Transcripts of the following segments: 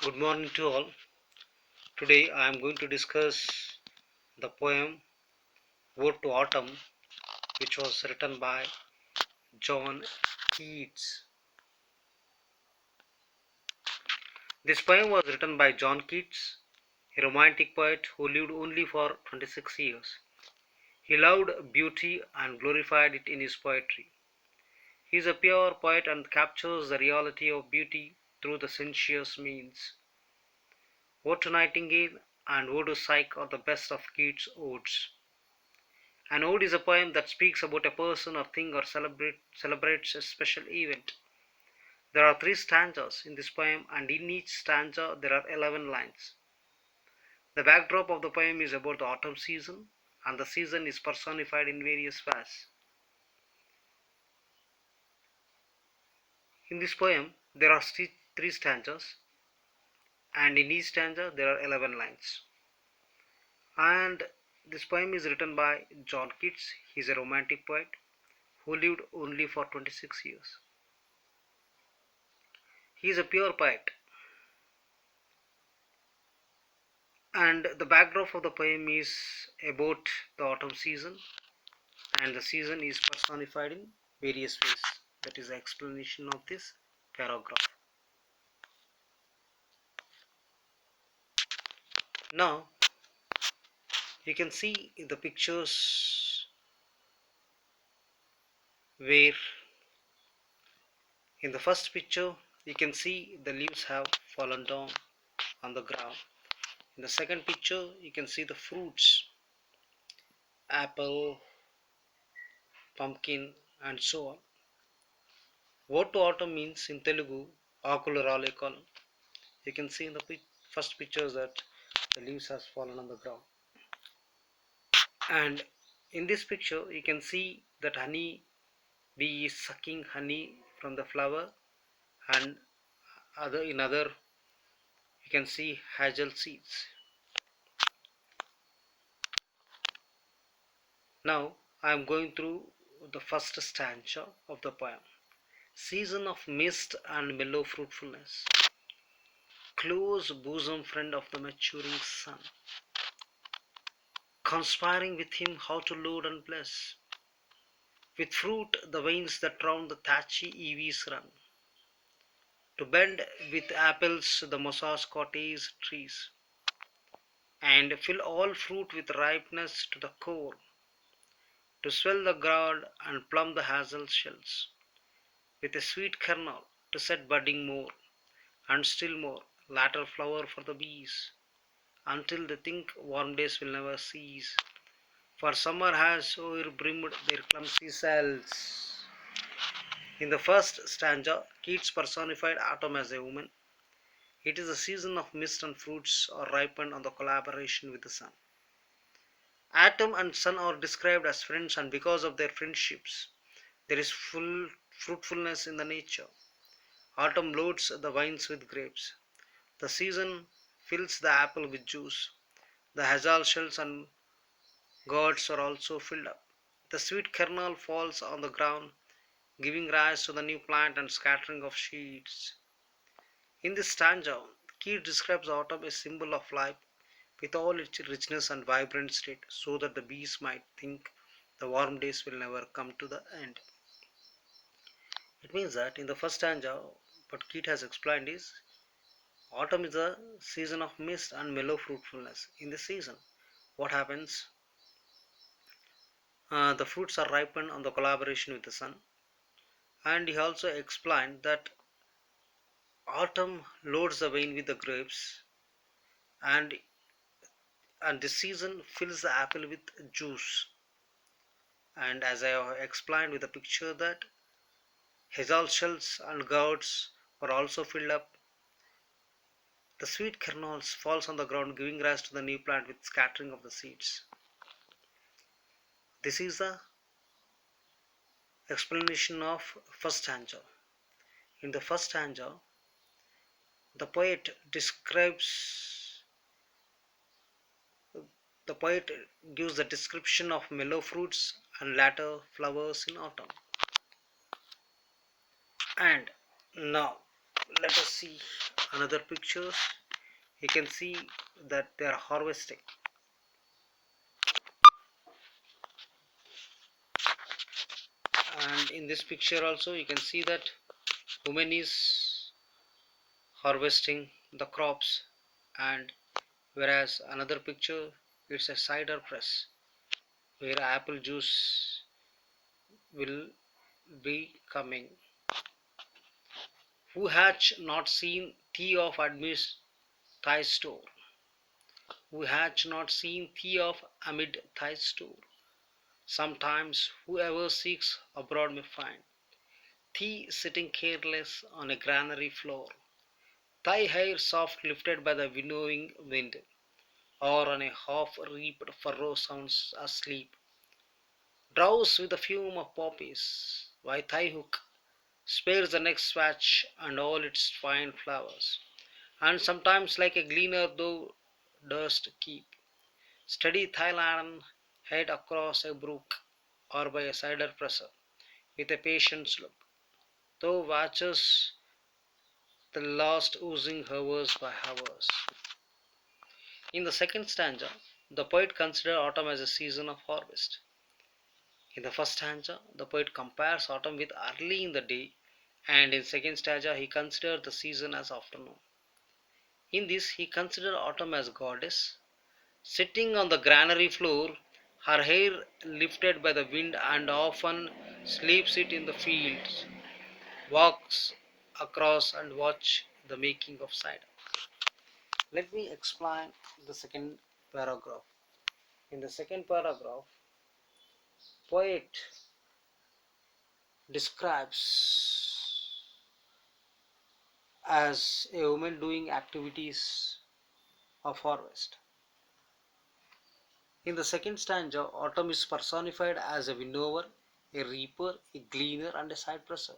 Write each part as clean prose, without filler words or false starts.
Good morning to all. Today I am going to discuss the poem Ode to Autumn, which was written by John Keats. This poem was written by John Keats, a romantic poet who lived only for 26 years. He loved beauty and glorified it in his poetry. He is a pure poet and captures the reality of beauty through the sensuous means. Ode to Nightingale and Ode to Psyche are the best of Keats' odes. An ode is a poem that speaks about a person or thing or celebrates a special event. There are three stanzas in this poem, and in each stanza there are 11 lines. The backdrop of the poem is about the autumn season, and the season is personified in various ways. In this poem, there are three stanzas, and in each stanza there are 11 lines. And this poem is written by John Keats. He is a romantic poet who lived only for 26 years. He is a pure poet, and the backdrop of the poem is about the autumn season, and the season is personified in various ways. That is the explanation of this paragraph. Now you can see in the pictures where in the first picture you can see the leaves have fallen down on the ground. In the second picture you can see the fruits, apple, pumpkin, and so on. What to autumn means in Telugu ఆకులు రాలే కాలం. You can see in the first pictures that the leaves has fallen on the ground, and in this picture you can see that honey bee is sucking honey from the flower, and other you can see hazel seeds. Now I am going through the first stanza of the poem. Season of mist and mellow fruitfulness, close bosom friend of the maturing sun, conspiring with him how to load and bless with fruit the veins that round the thatchy eaves run, to bend with apples the mosas cottage trees, and fill all fruit with ripeness to the core, to swell the gourd and plumb the hazel shells, with a sweet kernel to set budding more, and still more, latter flower for the bees, until they think warm days will never cease, for summer has o'erbrimmed their clumsy cells. In the first stanza, Keats personified autumn as a woman. It is a season of mist and fruits are ripened on the collaboration with the sun. Autumn and sun are described as friends, and because of their friendships, there is full fruitfulness in the nature. Autumn loads the vines with grapes. The season fills the apple with juice. The hazel shells and gourds are also filled up. The sweet kernel falls on the ground, giving rise to the new plant and scattering of seeds. In this stanza, Keats describes autumn as a symbol of life with all its richness and vibrant state, so that the bees might think the warm days will never come to the end. It means that in the first stanza, what Keats has explained is autumn is a season of mist and mellow fruitfulness. In this season, what happens? The fruits are ripened on the collaboration with the sun, and he also explained that autumn loads the vine with the grapes, and this season fills the apple with juice. And as I have explained with the picture, that hazel shells and gourds were also filled up. The sweet kernels falls on the ground, giving rise to the new plant with scattering of the seeds. This is the explanation of first stanza. In the first stanza, the poet describes the poet gives the description of mellow fruits and latter flowers in autumn. And now let us see another pictures, you can see that they are harvesting. And in this picture also you can see that woman is harvesting the crops, and whereas another picture, it's a cider press where apple juice will be coming. Who hath not seen tea of amidst thy store? Who hath not seen thee of amid thy store? Sometimes whoever seeks abroad may find thee sitting careless on a granary floor, thy hair soft lifted by the winnowing wind, or on a half reaped furrow sounds asleep, drowse with the fume of poppies, while thy hook spares the next swatch and all its fine flowers. And sometimes like a gleaner thou dost keep steady thy laden head across a brook, or by a cider presser, with a patient look, thou watchest the last oozing hours by hours. In the second stanza, the poet considers autumn as a season of harvest. In the first stanza, the poet compares autumn with early in the day, and in second stanza, he considers the season as afternoon. In this, he considers autumn as goddess, sitting on the granary floor, her hair lifted by the wind, and often sleeps it in the fields, walks across and watch the making of cider. Let me explain the second paragraph. In the second paragraph, poet describes as a woman doing activities of harvest. In the second stanza, autumn is personified as a winnower, a reaper, a gleaner, and a side presser.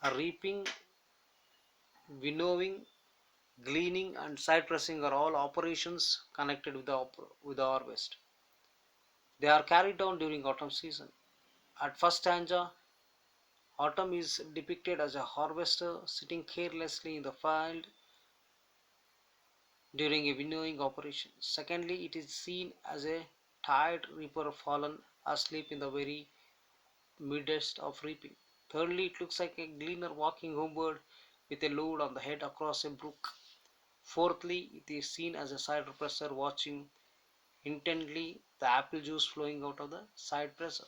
A reaping, winnowing, gleaning, and side pressing are all operations connected with the harvest. They are carried on during autumn season. At first stanza, autumn is depicted as a harvester sitting carelessly in the field during a winnowing operation. Secondly, it is seen as a tired reaper fallen asleep in the very midst of reaping. Thirdly, it looks like a gleaner walking homeward with a load on the head across a brook. Fourthly, it is seen as a cider presser watching intently the apple juice flowing out of the side presser.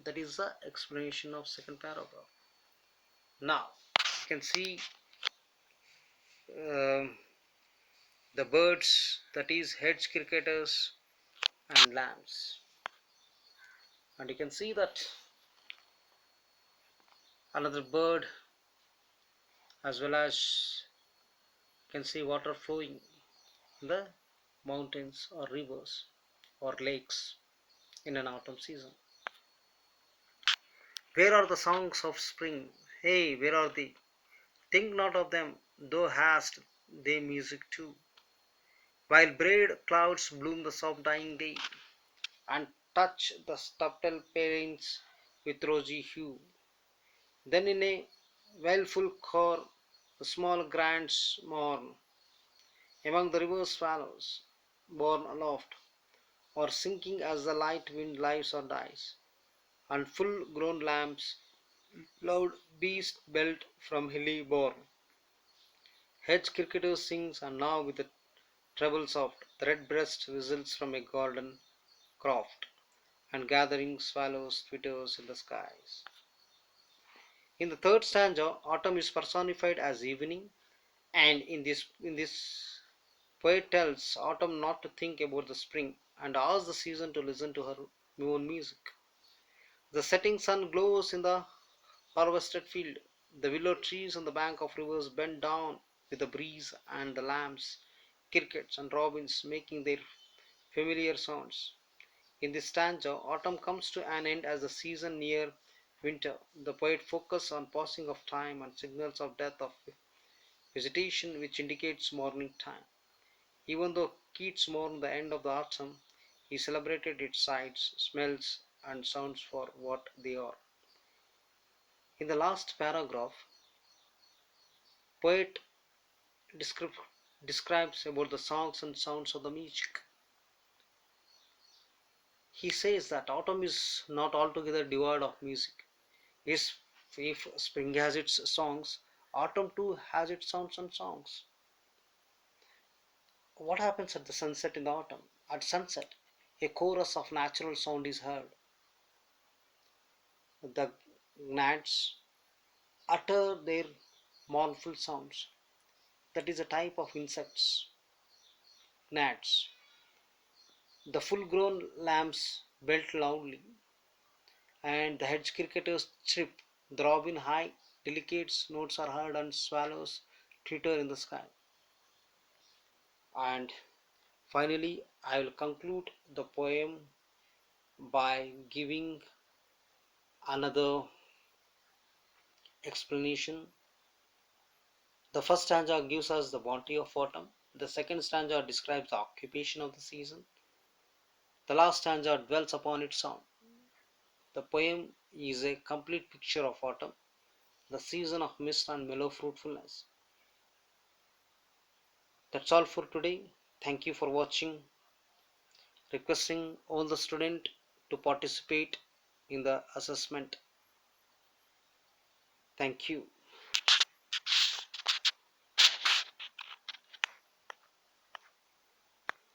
That is the explanation of second paragraph. Now, you can see um, the birds, that is hedge cricketers and lambs, and you can see that another bird, as well as you can see water flowing in the mountains or rivers or lakes in an autumn season. Where are the songs of spring? Hey, where are they? Think not of them, thou hast they music too. While braid clouds bloom the soft dying day, and touch the subtle parents with rosy hue. Then in a wailful core the small grants mourn among the river swallows, borne aloft, or sinking as the light wind lives or dies, and full grown lambs, loud beast belt from hilly bourne. Hedge cricketer sings, and now with a treble soft, the red breast whistles from a garden croft, and gathering swallows twitters in the skies. In the third stanza, autumn is personified as evening, and in this poet tells autumn not to think about the spring and asks the season to listen to her own music. The setting sun glows in the harvested field. The willow trees on the bank of rivers bend down with the breeze, and the lambs, crickets, and robins making their familiar sounds. In this stanza, autumn comes to an end as the season near winter. The poet focuses on passing of time and signals of death of vegetation, which indicates morning time. Even though Keats mourned the end of the autumn, he celebrated its sights, smells, and sounds for what they are. In the last paragraph, poet describe, describes about the songs and sounds of the music. He says that autumn is not altogether devoid of music. Is if spring has its songs, autumn too has its sounds and songs. What happens at the sunset in the autumn? At sunset, a chorus of natural sound is heard. The gnats utter their mournful sounds. That is a type of insects, gnats. The full-grown lambs belt loudly, and the hedge cricketers chirp. The robin high, delicate notes are heard, and swallows twitter in the sky. And finally, I will conclude the poem by giving another explanation. The first stanza gives us the bounty of autumn. The second stanza describes the occupation of the season. The last stanza dwells upon its sound. The poem is a complete picture of autumn, the season of mist and mellow fruitfulness. That's all for today. Thank you for watching. Requesting all the students to participate in the assessment. Thank you.